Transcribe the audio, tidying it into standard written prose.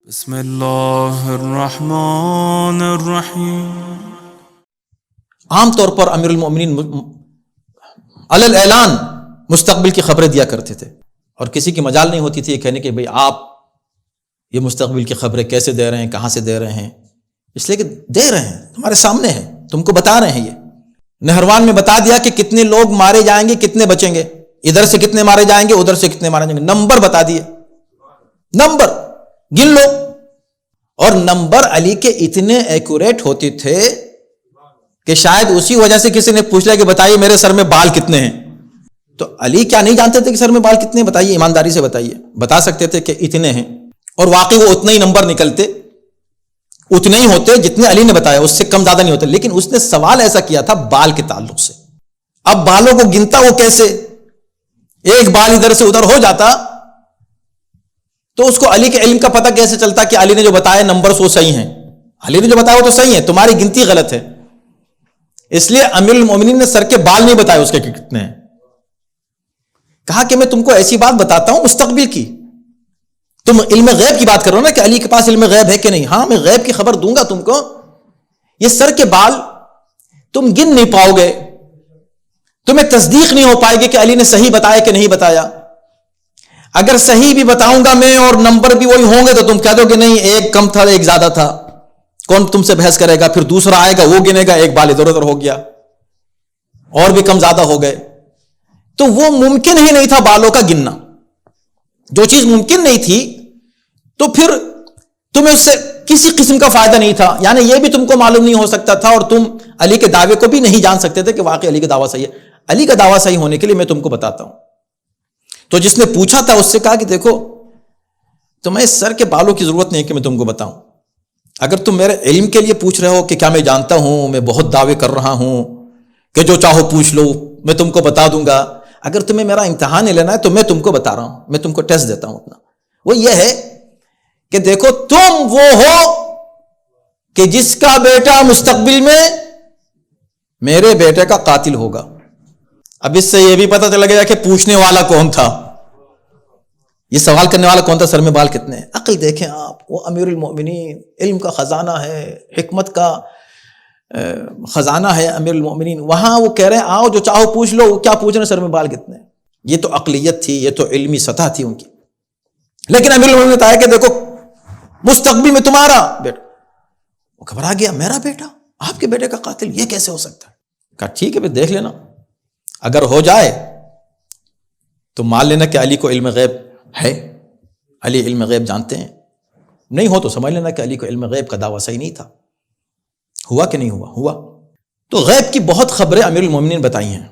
بسم اللہ الرحمن الرحیم۔ عام طور پر امیر المومنین علی الاعلان مستقبل کی خبریں دیا کرتے تھے، اور کسی کی مجال نہیں ہوتی تھی یہ کہنے کہ بھئی آپ یہ مستقبل کی خبریں کیسے دے رہے ہیں، کہاں سے دے رہے ہیں، اس لیے کہ دے رہے ہیں، تمہارے سامنے ہے، تم کو بتا رہے ہیں۔ یہ نہروان میں بتا دیا کہ کتنے لوگ مارے جائیں گے، کتنے بچیں گے، ادھر سے کتنے مارے جائیں گے، ادھر سے کتنے مارے جائیں گے، نمبر بتا دیے، نمبر گن لو۔ اور نمبر علی کے اتنے ایکوریٹ ہوتے تھے کہ شاید اسی وجہ سے کسی نے پوچھ لیا کہ بتائیے میرے سر میں بال کتنے ہیں، تو علی کیا نہیں جانتے تھے کہ سر میں بال کتنے ہیں؟ بتائیے، ایمانداری سے بتائیے۔ بتا سکتے تھے کہ اتنے ہیں، اور واقعی وہ اتنے ہی نمبر نکلتے، اتنے ہی ہوتے جتنے علی نے بتایا، اس سے کم زیادہ نہیں ہوتے۔ لیکن اس نے سوال ایسا کیا تھا بال کے تعلق سے۔ اب بالوں کو گنتا وہ کیسے؟ ایک بال ادھر سے ادھر ہو جاتا تو اس کو علی کے علم کا پتہ کیسے چلتا کہ علی نے جو بتایا نمبرز وہ صحیح ہیں؟ علی نے جو بتایا وہ تو صحیح ہے، تمہاری گنتی غلط ہے۔ اس لیے امیر المومنین نے سر کے بال نہیں بتائے اس کے کتنے ہیں، کہا کہ میں تم کو ایسی بات بتاتا ہوں مستقبل کی۔ تم علم غیب کی بات کر رہے ہو نا کہ علی کے پاس علم غیب ہے کہ نہیں؟ ہاں، میں غیب کی خبر دوں گا تم کو۔ یہ سر کے بال تم گن نہیں پاؤ گے، تمہیں تصدیق نہیں ہو پائے گی کہ علی نے صحیح بتایا کہ نہیں بتایا۔ اگر صحیح بھی بتاؤں گا میں اور نمبر بھی وہی ہوں گے تو تم کہہ دو کہ نہیں، ایک کم تھا ایک زیادہ تھا، کون تم سے بحث کرے گا؟ پھر دوسرا آئے گا وہ گنے گا، ایک بال ادھر ادھر ہو گیا اور بھی کم زیادہ ہو گئے۔ تو وہ ممکن ہی نہیں تھا بالوں کا گننا۔ جو چیز ممکن نہیں تھی تو پھر تمہیں اس سے کسی قسم کا فائدہ نہیں تھا، یعنی یہ بھی تم کو معلوم نہیں ہو سکتا تھا، اور تم علی کے دعوے کو بھی نہیں جان سکتے تھے کہ واقعی علی کا دعویٰ صحیح ہے۔ علی کا دعویٰ صحیح ہونے کے لیے میں تم کو بتاتا ہوں۔ تو جس نے پوچھا تھا اس سے کہا کہ دیکھو، تمہیں سر کے بالوں کی ضرورت نہیں کہ میں تم کو بتاؤں۔ اگر تم میرے علم کے لیے پوچھ رہے ہو کہ کیا میں جانتا ہوں، میں بہت دعوے کر رہا ہوں کہ جو چاہو پوچھ لو، میں تم کو بتا دوں گا، اگر تمہیں میرا امتحان نہیں لینا ہے تو میں تم کو بتا رہا ہوں، میں تم کو ٹیسٹ دیتا ہوں اپنا۔ وہ یہ ہے کہ دیکھو، تم وہ ہو کہ جس کا بیٹا مستقبل میں میرے بیٹے کا قاتل ہوگا۔ اب اس سے یہ بھی پتہ چل گیا کہ پوچھنے والا کون تھا، یہ سوال کرنے والا کون تھا، سر میں بال کتنے ہیں۔ عقل دیکھیں آپ، وہ امیر المومنین، علم کا خزانہ ہے، حکمت کا خزانہ ہے امیر المومنین، وہاں وہ کہہ رہے ہیں آؤ جو چاہو پوچھ لو، کیا پوچھ رہے ہیں سر میں بال کتنے ہیں۔ یہ تو عقلیت تھی، یہ تو علمی سطح تھی ان کی۔ لیکن امیر المومنین نے بتایا کہ دیکھو، مستقبل میں تمہارا بیٹا، وہ گھبرا گیا، میرا بیٹا آپ کے بیٹے کا قاتل، یہ کیسے ہو سکتا ہے؟ کہا ٹھیک ہے، پھر دیکھ لینا، اگر ہو جائے تو مان لینا کہ علی کو علم غیب ہے، علی علم غیب جانتے ہیں، نہیں ہو تو سمجھ لینا کہ علی کو علم غیب کا دعویٰ صحیح نہیں تھا۔ ہوا کہ نہیں ہوا؟ ہوا۔ تو غیب کی بہت خبریں امیر المومنین بتائی ہیں۔